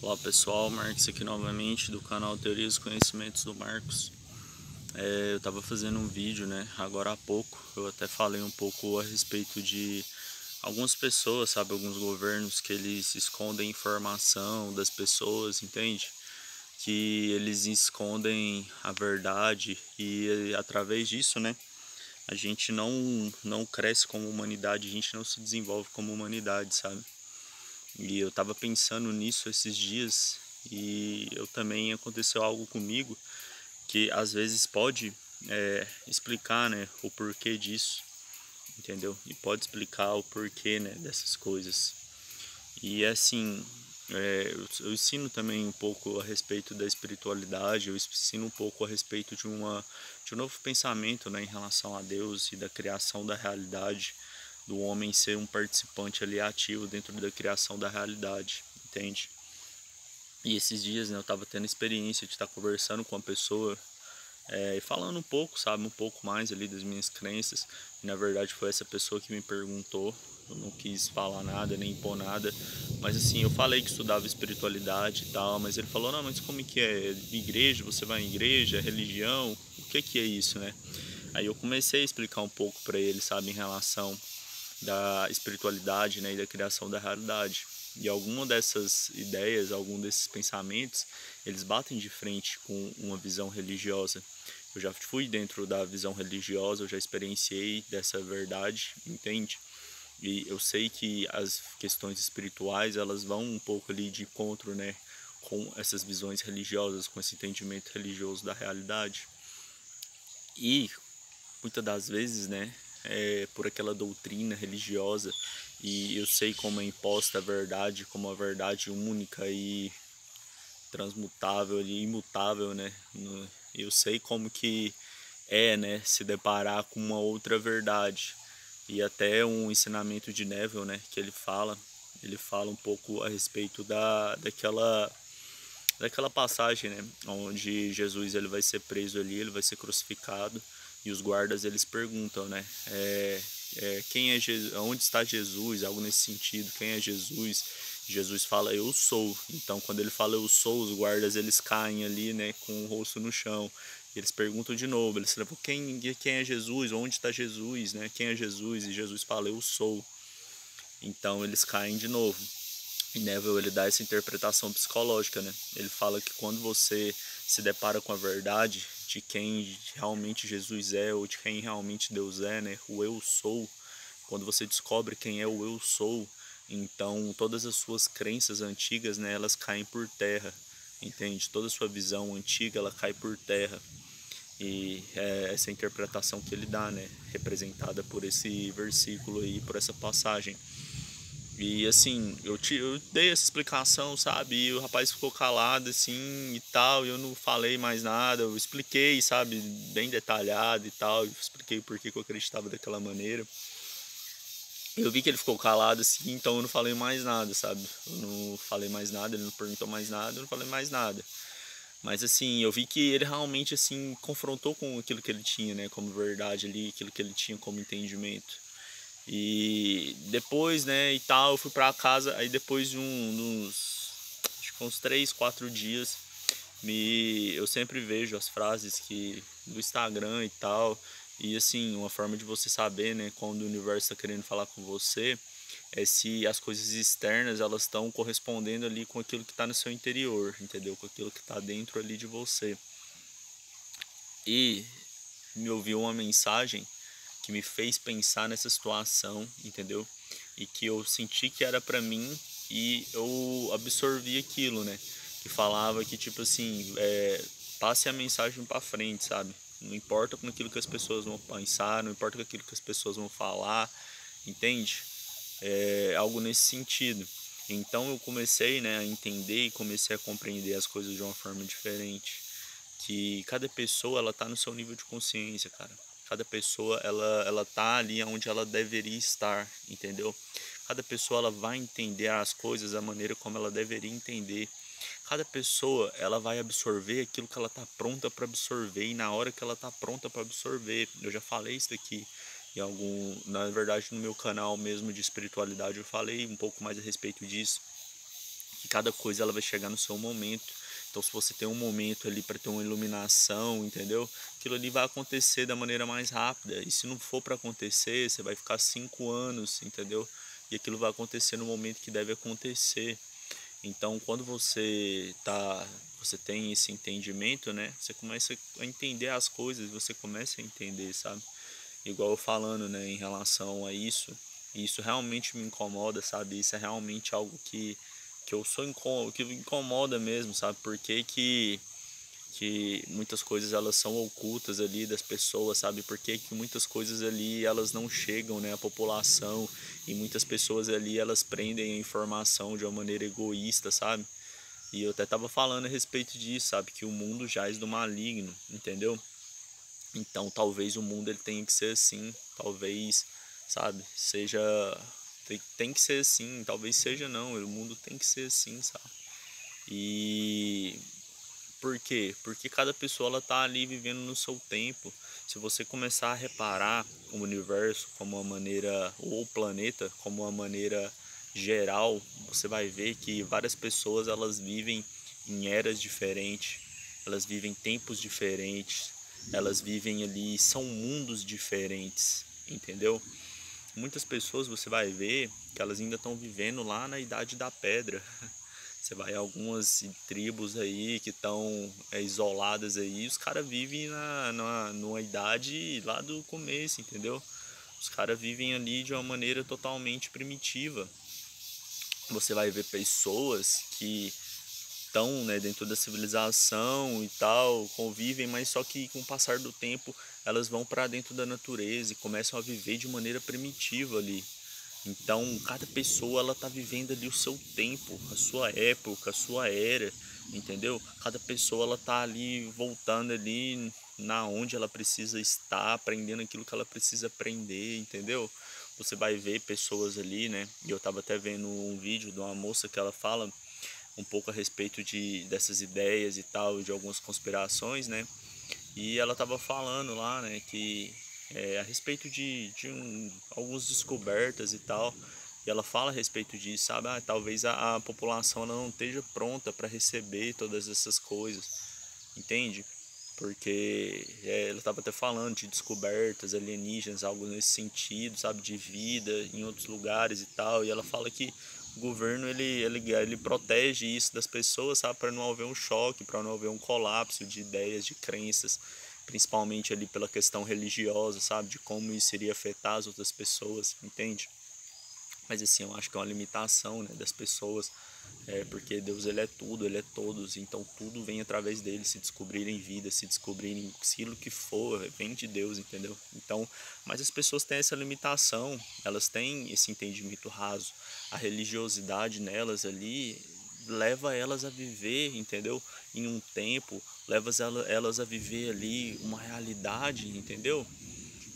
Olá pessoal, Marcos aqui novamente do canal Teorias e Conhecimentos do Marcos. Eu estava fazendo um vídeo, agora há pouco. Eu até falei um pouco a respeito de algumas pessoas, sabe, alguns governos que eles escondem informação das pessoas, entende? Que eles escondem a verdade e através disso, a gente não cresce como humanidade, a gente não se desenvolve como humanidade, sabe? E eu tava pensando nisso esses dias e eu também aconteceu algo comigo que às vezes pode explicar, o porquê disso, entendeu? E pode explicar o porquê, dessas coisas. E assim, eu ensino também um pouco a respeito da espiritualidade, eu ensino um pouco a respeito de um novo pensamento, em relação a Deus e da criação da realidade, do homem ser um participante ali ativo dentro da criação da realidade, entende? E esses dias, eu estava tendo a experiência de estar conversando com uma pessoa e falando um pouco, sabe, um pouco mais ali das minhas crenças. E na verdade foi essa pessoa que me perguntou. Eu não quis falar nada, nem impor nada. Mas assim, eu falei que estudava espiritualidade e tal, mas ele falou: "Não, mas como que é? Igreja? Você vai em igreja? Religião? O que é isso, né?" Aí eu comecei a explicar um pouco para ele, sabe, em relação da espiritualidade, e da criação da realidade. E alguma dessas ideias, algum desses pensamentos, eles batem de frente com uma visão religiosa. Eu já fui dentro da visão religiosa, eu já experienciei dessa verdade, entende? E eu sei que as questões espirituais, elas vão um pouco ali de encontro, com essas visões religiosas, com esse entendimento religioso da realidade. E muitas das vezes, por aquela doutrina religiosa, e eu sei como é imposta a verdade, como a verdade única e transmutável e imutável, Eu sei como que se deparar com uma outra verdade. E até um ensinamento de Neville, que ele fala um pouco a respeito daquela passagem, onde Jesus ele vai ser preso ali, ele vai ser crucificado e os guardas eles perguntam, quem é Jesus, onde está Jesus, algo nesse sentido, quem é Jesus? Jesus fala eu sou. Então quando ele fala eu sou, os guardas eles caem ali, com o rosto no chão. E eles perguntam de novo, eles falam, quem é Jesus? Onde está Jesus, Quem é Jesus? E Jesus fala eu sou. Então eles caem de novo. E Neville ele dá essa interpretação psicológica, Ele fala que quando você se depara com a verdade de quem realmente Jesus é ou de quem realmente Deus é, O eu sou, quando você descobre quem é o eu sou, então todas as suas crenças antigas, elas caem por terra, entende? Toda a sua visão antiga, ela cai por terra. E é essa interpretação que ele dá, Representada por esse versículo aí, por essa passagem. E assim, eu dei essa explicação, sabe? E o rapaz ficou calado assim e tal, e eu não falei mais nada. Eu expliquei, sabe, bem detalhado e tal. Eu expliquei por que eu acreditava daquela maneira. Eu vi que ele ficou calado assim, então eu não falei mais nada, sabe? Eu não falei mais nada, ele não perguntou mais nada, eu não falei mais nada. Mas assim, eu vi que ele realmente assim confrontou com aquilo que ele tinha, como verdade ali, aquilo que ele tinha como entendimento. E depois, e tal, eu fui pra casa, aí depois de acho que uns 3, 4 dias, eu sempre vejo as frases do Instagram e tal, e assim, uma forma de você saber, quando o universo está querendo falar com você, é se as coisas externas, elas estão correspondendo ali com aquilo que está no seu interior, entendeu? Com aquilo que está dentro ali de você. E me ouviu uma mensagem que me fez pensar nessa situação, entendeu? E que eu senti que era pra mim e eu absorvi aquilo, Que falava que, tipo assim, passe a mensagem pra frente, sabe? Não importa com aquilo que as pessoas vão pensar, não importa com aquilo que as pessoas vão falar, entende? Algo nesse sentido. Então eu comecei, a entender e comecei a compreender as coisas de uma forma diferente. Que cada pessoa, ela tá no seu nível de consciência, cara. Cada pessoa, ela tá ali onde ela deveria estar, entendeu? Cada pessoa, ela vai entender as coisas da maneira como ela deveria entender. Cada pessoa, ela vai absorver aquilo que ela tá pronta para absorver e na hora que ela tá pronta para absorver. Eu já falei isso aqui na verdade no meu canal mesmo de espiritualidade, eu falei um pouco mais a respeito disso, que cada coisa ela vai chegar no seu momento. Então se você tem um momento ali para ter uma iluminação, entendeu? Aquilo ali vai acontecer da maneira mais rápida. E se não for para acontecer, você vai ficar 5 anos, entendeu? E aquilo vai acontecer no momento que deve acontecer. Então, quando você tem esse entendimento, né? Você começa a entender as coisas, você começa a entender, sabe? Igual eu falando, né, em relação a isso, e isso realmente me incomoda, sabe? Isso é realmente algo que eu sou que me incomoda mesmo, sabe? Porque que muitas coisas elas são ocultas ali das pessoas, sabe? Porque que muitas coisas ali elas não chegam, né, à população, e muitas pessoas ali elas prendem a informação de uma maneira egoísta, sabe? E eu até tava falando a respeito disso, sabe? Que o mundo jaz do maligno, entendeu? Então talvez o mundo ele tenha que ser assim, talvez, sabe? Seja tem que ser assim, talvez seja não, o mundo tem que ser assim, sabe? E por quê? Porque cada pessoa ela tá ali vivendo no seu tempo. Se você começar a reparar o universo como uma maneira, ou o planeta como uma maneira geral, você vai ver que várias pessoas elas vivem em eras diferentes, elas vivem tempos diferentes, elas vivem ali, são mundos diferentes, entendeu? Muitas pessoas você vai ver que elas ainda estão vivendo lá na Idade da Pedra. Você vai em algumas tribos aí que estão isoladas aí, os caras vivem numa idade lá do começo, entendeu? Os caras vivem ali de uma maneira totalmente primitiva. Você vai ver pessoas que estão, né, dentro da civilização e tal, convivem, mas só que com o passar do tempo elas vão para dentro da natureza e começam a viver de maneira primitiva ali. Então, cada pessoa ela tá vivendo ali o seu tempo, a sua época, a sua era, entendeu? Cada pessoa ela tá ali voltando ali na onde ela precisa estar, aprendendo aquilo que ela precisa aprender, entendeu? Você vai ver pessoas ali, né? E eu tava até vendo um vídeo de uma moça que ela fala um pouco a respeito dessas ideias e tal, de algumas conspirações, né? E ela estava falando lá, né, que a respeito de algumas descobertas e tal. E ela fala a respeito disso, sabe? Ah, talvez a população ela não esteja pronta para receber todas essas coisas, entende? Porque ela estava até falando de descobertas alienígenas, algo nesse sentido, sabe? De vida em outros lugares e tal. E ela fala que o governo ele protege isso das pessoas, sabe? Para não haver um choque, para não haver um colapso de ideias, de crenças, principalmente ali pela questão religiosa, sabe? De como isso iria afetar as outras pessoas, entende? Mas assim, eu acho que é uma limitação, né, das pessoas, porque Deus ele é tudo, ele é todos, então tudo vem através dele, se descobrirem vida, se descobrirem aquilo que for, vem de Deus, entendeu? Então, mas as pessoas têm essa limitação, elas têm esse entendimento raso, a religiosidade nelas ali leva elas a viver, entendeu? Em um tempo, leva elas a viver ali uma realidade, entendeu?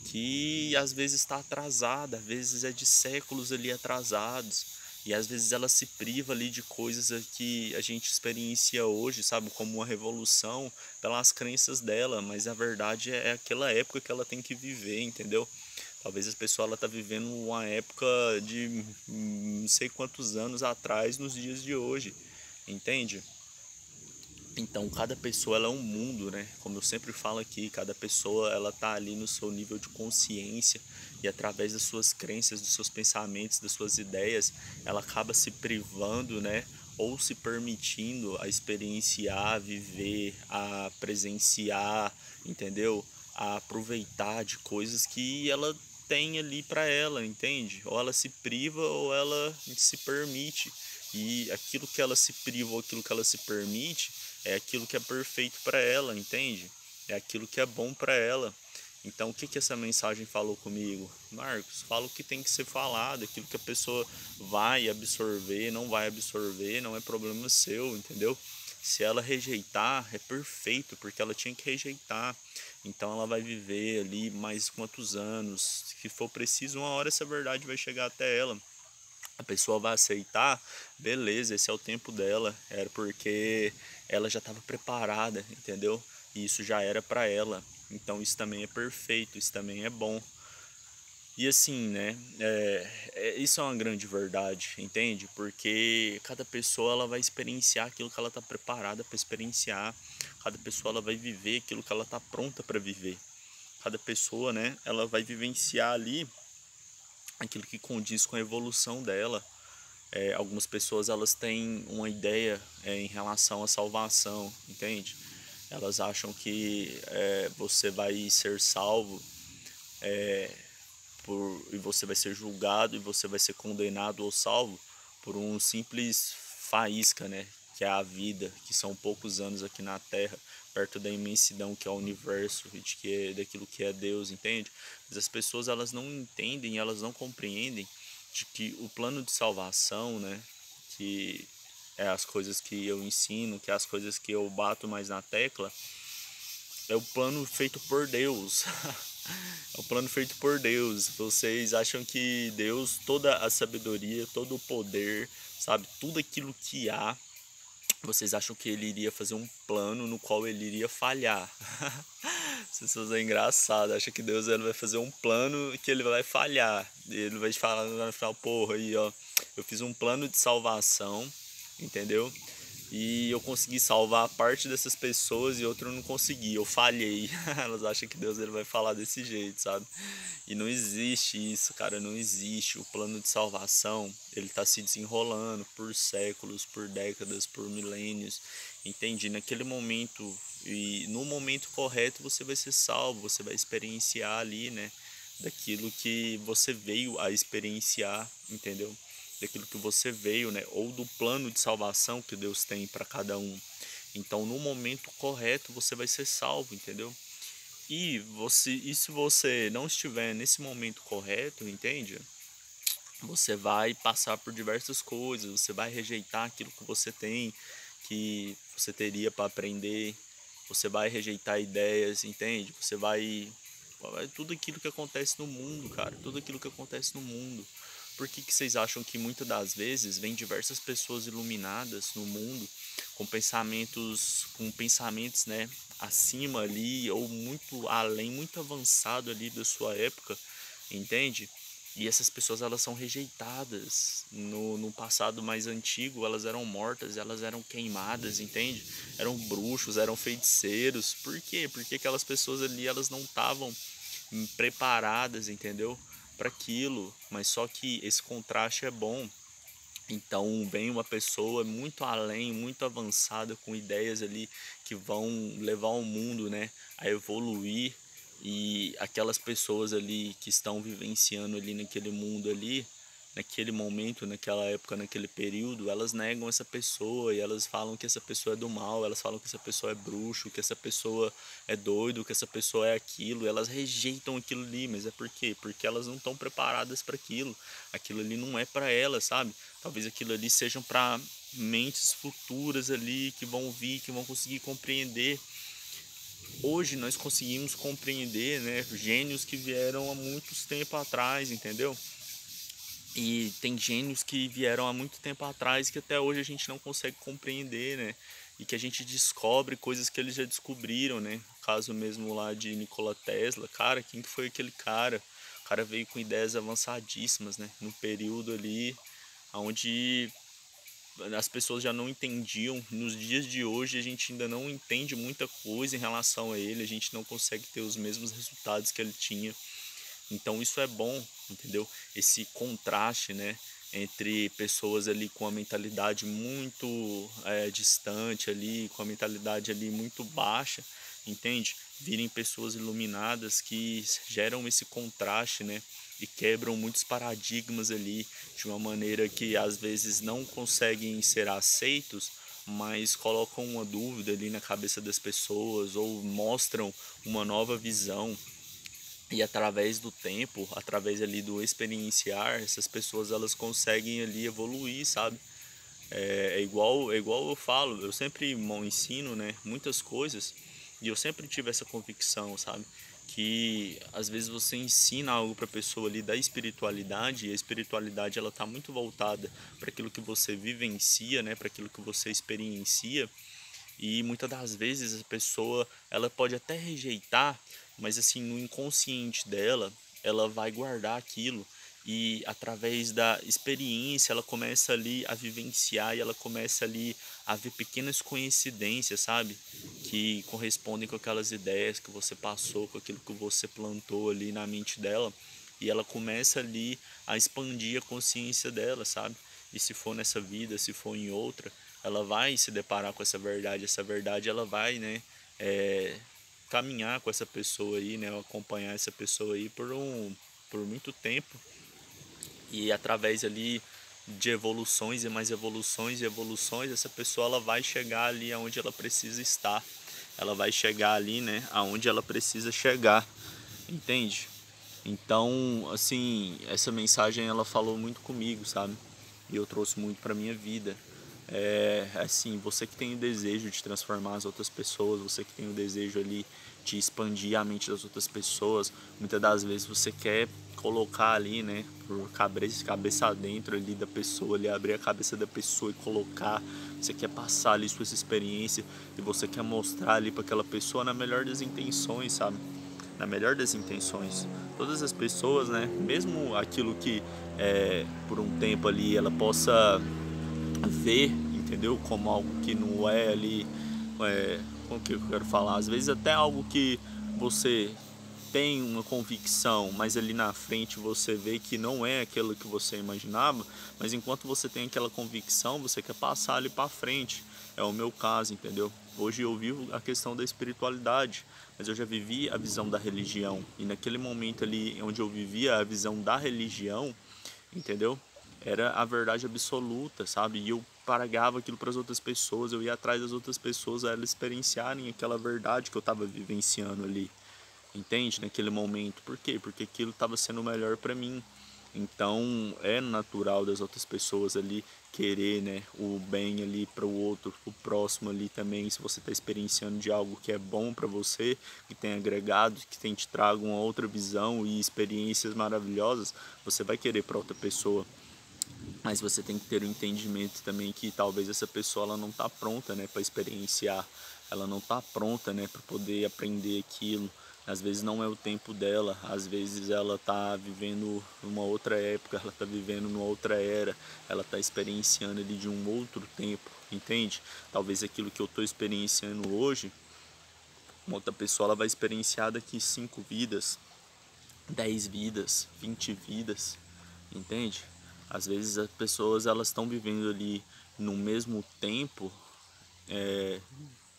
Que às vezes está atrasada, às vezes é de séculos ali atrasados, e às vezes ela se priva ali de coisas que a gente experiencia hoje, sabe, como uma revolução pelas crenças dela, mas a verdade é aquela época que ela tem que viver, entendeu? Talvez a pessoa ela tá vivendo uma época de não sei quantos anos atrás nos dias de hoje, entende? Então, cada pessoa ela é um mundo, né? Como eu sempre falo aqui, cada pessoa ela tá ali no seu nível de consciência e através das suas crenças, dos seus pensamentos, das suas ideias, ela acaba se privando, né? Ou se permitindo a experienciar, a viver, a presenciar, entendeu? A aproveitar de coisas que ela tem ali para ela, entende? Ou ela se priva ou ela se permite. E aquilo que ela se priva ou aquilo que ela se permite é aquilo que é perfeito para ela, entende? É aquilo que é bom para ela. Então, o que que essa mensagem falou comigo? Marcos, fala o que tem que ser falado, aquilo que a pessoa vai absorver, não vai absorver, não é problema seu, entendeu? Se ela rejeitar, é perfeito, porque ela tinha que rejeitar. Então, ela vai viver ali mais quantos anos, se for preciso, uma hora essa verdade vai chegar até ela. A pessoa vai aceitar, beleza, esse é o tempo dela, era porque ela já estava preparada, entendeu? E isso já era para ela. Então isso também é perfeito, isso também é bom. E assim, né, isso é uma grande verdade, entende? Porque cada pessoa ela vai experienciar aquilo que ela está preparada para experienciar, cada pessoa ela vai viver aquilo que ela está pronta para viver. Cada pessoa, né, ela vai vivenciar ali aquilo que condiz com a evolução dela. Algumas pessoas elas têm uma ideia em relação à salvação, entende? Elas acham que você vai ser salvo e você vai ser julgado e você vai ser condenado ou salvo por um simples faísca, né? Que é a vida, que são poucos anos aqui na Terra, perto da imensidão que é o universo e daquilo que é Deus, entende? Mas as pessoas elas não entendem, elas não compreendem de que o plano de salvação, né? Que é as coisas que eu ensino, que é as coisas que eu bato mais na tecla, é o plano feito por Deus. É o plano feito por Deus. Vocês acham que Deus, toda a sabedoria, todo o poder, sabe, tudo aquilo que há, vocês acham que ele iria fazer um plano no qual ele iria falhar? As pessoas é engraçado, acha que Deus ele vai fazer um plano que ele vai falhar. Ele vai falar no final, porra, aí ó, eu fiz um plano de salvação, entendeu? E eu consegui salvar parte dessas pessoas e outra eu não consegui, eu falhei. Elas acham que Deus ele vai falar desse jeito, sabe? E não existe isso, cara, não existe. O plano de salvação, ele tá se desenrolando por séculos, por décadas, por milênios, entende? Naquele momento e no momento correto você vai ser salvo, você vai experienciar ali, né, daquilo que você veio a experienciar, entendeu? Daquilo que você veio, né, ou do plano de salvação que Deus tem para cada um. Então, no momento correto, você vai ser salvo, entendeu? E se você não estiver nesse momento correto, entende? Você vai passar por diversas coisas, você vai rejeitar aquilo que você tem, que você teria para aprender, você vai rejeitar ideias, entende? Tudo aquilo que acontece no mundo, cara, tudo aquilo que acontece no mundo. Por que vocês acham que muitas das vezes vem diversas pessoas iluminadas no mundo com pensamentos, né, acima ali ou muito além, muito avançado ali da sua época, entende? E essas pessoas elas são rejeitadas. No passado mais antigo, elas eram mortas, elas eram queimadas, entende? Eram bruxos, eram feiticeiros. Por quê? Porque aquelas pessoas ali elas não estavam preparadas, entendeu? Para aquilo. Mas só que esse contraste é bom. Então vem uma pessoa muito além, muito avançada, com ideias ali que vão levar o mundo, né, a evoluir. E aquelas pessoas ali que estão vivenciando ali naquele mundo ali, naquele momento, naquela época, naquele período, elas negam essa pessoa e elas falam que essa pessoa é do mal, elas falam que essa pessoa é bruxo, que essa pessoa é doido, que essa pessoa é aquilo, elas rejeitam aquilo ali, mas é por quê? Porque elas não estão preparadas para aquilo. Aquilo ali não é para elas, sabe? Talvez aquilo ali sejam para mentes futuras ali que vão vir, que vão conseguir compreender. Hoje nós conseguimos compreender, né, gênios que vieram há muitos tempo atrás, entendeu? E tem gênios que vieram há muito tempo atrás que até hoje a gente não consegue compreender, né? E que a gente descobre coisas que eles já descobriram, né? O caso mesmo lá de Nikola Tesla, cara, quem que foi aquele cara? O cara veio com ideias avançadíssimas, né? No período ali onde as pessoas já não entendiam. Nos dias de hoje a gente ainda não entende muita coisa em relação a ele, a gente não consegue ter os mesmos resultados que ele tinha. Então isso é bom, entendeu? Esse contraste, né, entre pessoas ali com a mentalidade muito distante ali, com a mentalidade ali muito baixa, entende? Virem pessoas iluminadas que geram esse contraste, né? E quebram muitos paradigmas ali de uma maneira que às vezes não conseguem ser aceitos, mas colocam uma dúvida ali na cabeça das pessoas ou mostram uma nova visão. E através do tempo, através ali do experienciar, essas pessoas elas conseguem ali evoluir, sabe? É igual eu falo, eu sempre ensino, né, muitas coisas e eu sempre tive essa convicção, sabe? Que às vezes você ensina algo para a pessoa ali da espiritualidade e a espiritualidade ela tá muito voltada para aquilo que você vivencia, né, para aquilo que você experiencia. E muitas das vezes a pessoa ela pode até rejeitar, mas assim no inconsciente dela ela vai guardar aquilo e através da experiência ela começa ali a vivenciar e ela começa ali a ver pequenas coincidências, sabe? Que correspondem com aquelas ideias que você passou, com aquilo que você plantou ali na mente dela. E ela começa ali a expandir a consciência dela, sabe? E se for nessa vida, se for em outra, ela vai se deparar com essa verdade. Essa verdade ela vai, né, caminhar com essa pessoa aí, né, acompanhar essa pessoa aí por muito tempo e através ali de evoluções e mais evoluções e evoluções, essa pessoa ela vai chegar ali aonde ela precisa estar. Ela vai chegar ali, né, aonde ela precisa chegar, entende? Então, assim, essa mensagem ela falou muito comigo, sabe? E eu trouxe muito para minha vida. Assim, você que tem o desejo de transformar as outras pessoas, você que tem o desejo ali de expandir a mente das outras pessoas, muitas das vezes você quer colocar ali, né, por cabeça dentro ali da pessoa, ali abrir a cabeça da pessoa e colocar, você quer passar ali suas experiências e você quer mostrar ali para aquela pessoa na melhor das intenções, sabe? Na melhor das intenções. Todas as pessoas, né, mesmo aquilo que por um tempo ali ela possa ver, entendeu? Como algo que não é ali, como que eu quero falar? Às vezes até algo que você tem uma convicção, mas ali na frente você vê que não é aquilo que você imaginava, mas enquanto você tem aquela convicção, você quer passar ali para frente. É o meu caso, entendeu? Hoje eu vivo a questão da espiritualidade, mas eu já vivi a visão da religião. E naquele momento ali onde eu vivia a visão da religião, entendeu? Era a verdade absoluta, sabe? E eu pregava aquilo para as outras pessoas, eu ia atrás das outras pessoas a elas experienciarem aquela verdade que eu estava vivenciando ali, entende? Naquele momento. Por quê? Porque aquilo estava sendo melhor para mim. Então é natural das outras pessoas ali querer, né, o bem ali para o outro, o próximo ali também. Se você está experienciando de algo que é bom para você, que tem agregado, que tem te trago uma outra visão e experiências maravilhosas, você vai querer para outra pessoa. Mas você tem que ter o entendimento também que talvez essa pessoa ela não está pronta, né, para experienciar. Ela não está pronta, né, para poder aprender aquilo. Às vezes não é o tempo dela, às vezes ela está vivendo uma outra época, ela está vivendo numa outra era, ela está experienciando ali de um outro tempo, entende? Talvez aquilo que eu estou experienciando hoje, uma outra pessoa ela vai experienciar daqui 5 vidas, 10 vidas, 20 vidas, entende? Às vezes as pessoas elas estão vivendo ali no mesmo tempo, é,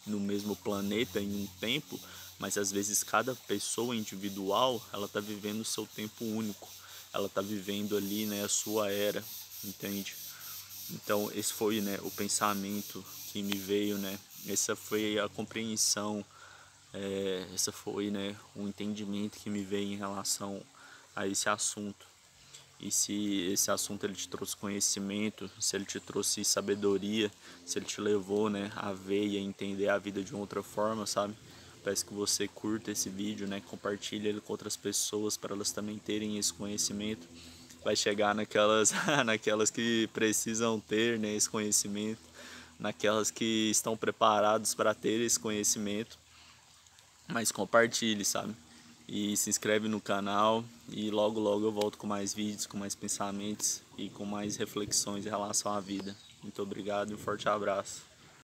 no mesmo planeta em um tempo, mas às vezes cada pessoa individual ela está vivendo o seu tempo único, ela está vivendo ali, né, a sua era, entende? Então esse foi, né, o pensamento que me veio, né? Essa foi a compreensão, essa foi, né, o entendimento que me veio em relação a esse assunto. E se esse assunto ele te trouxe conhecimento, se ele te trouxe sabedoria, se ele te levou, né, a ver e a entender a vida de uma outra forma, sabe? Peço que você curta esse vídeo, né, compartilhe ele com outras pessoas para elas também terem esse conhecimento. Vai chegar naquelas, naquelas que precisam ter, né, esse conhecimento, naquelas que estão preparados para ter esse conhecimento, mas compartilhe, sabe? E se inscreve no canal e logo logo eu volto com mais vídeos, com mais pensamentos e com mais reflexões em relação à vida. Muito obrigado e um forte abraço.